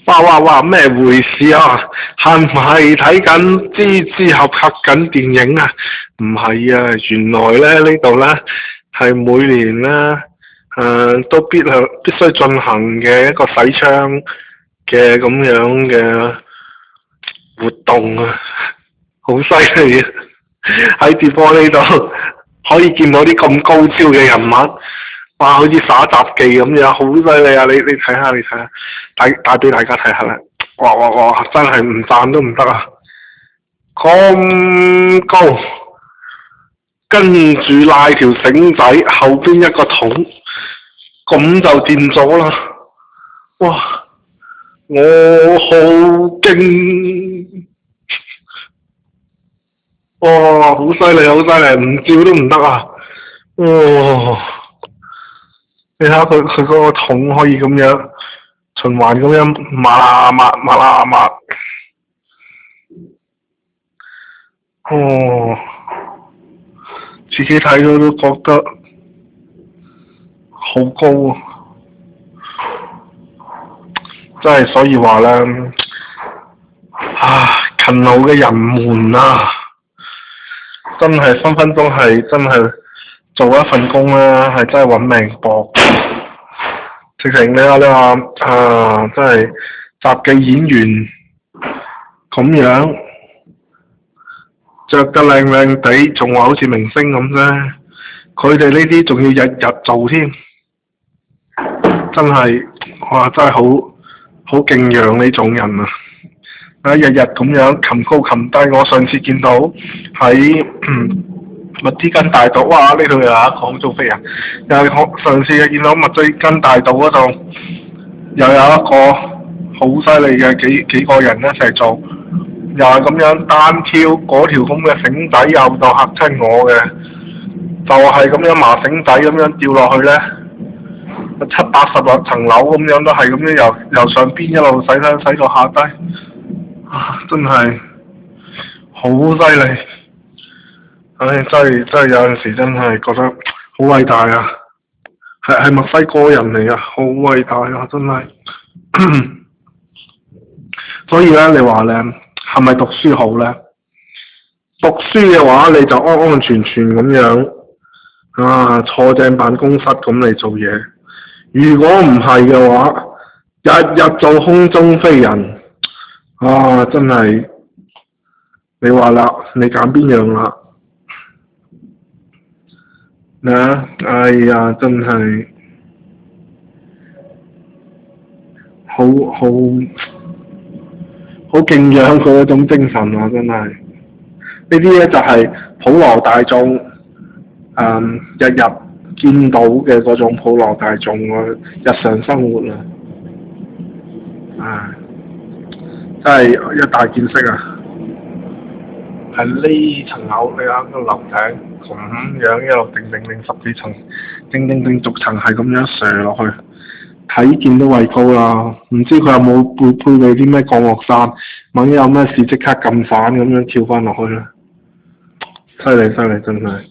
哇咩回事啊？係唔係睇緊蜘蛛俠拍緊電影啊？唔係啊，原來咧呢度咧係每年咧都必須進行嘅一個洗槍嘅咁樣嘅活動啊，好犀利啊！喺直播呢度可以見到啲咁高超嘅人物。哇！好似耍雜技咁樣，好犀利啊！你睇下，你睇下，帶俾大家睇下啦！哇！真係唔讚都唔得啊！咁高，跟住拉條繩仔，後邊一個桶，咁就掂咗啦！哇！我好勁！哇！好犀利，好犀利，唔照都唔得啊！哇！你睇下佢嗰個桶可以咁樣循環咁樣抹啦抹，抹啦抹。哦，自己睇到都覺得好高啊！真係所以話咧，勤勞嘅人們啊，真係分分鐘係真係做一份工啦，係真係揾命搏。直情你話真係雜技演員咁樣着得靚靚地，仲話好似明星咁啫。佢哋呢啲仲要日日做添，真係哇！真係好敬仰呢種人啊！日日咁樣擒高擒低，我上次見到喺密芝根大道，哇！呢度又有一個空中飛人，又係上次見到密芝根大道嗰度，又有一個好犀利嘅幾個人一齊做，又係咁樣單挑嗰條咁嘅繩仔，又就嚇親我嘅，就係咁樣麻繩仔咁樣掉落去咧，780層樓咁樣都係咁樣由上邊一路洗到下低，真係好犀利！真係有陣時真係覺得好偉大啊！係墨西哥人嚟啊，好偉大啊！真係。所以咧，你話咧係咪讀書好咧？讀書嘅話，你就安安全全咁樣坐正辦公室咁嚟做嘢。如果唔係嘅話，日日做空中飛人，真係你話啦，你揀邊樣啦？哎呀，真係好敬仰佢嗰種精神啊！真係呢啲咧就係普羅大眾日日見到嘅嗰種普羅大眾嘅日常生活啊！真係一大見識啊！係呢層樓，你睇個樓頂咁樣一路定十幾層，定逐層係咁樣射落去，睇見都畏高啦。唔知佢有冇配備啲咩降落傘，萬一有咩事即刻撳反咁樣跳翻落去咧。犀利真係。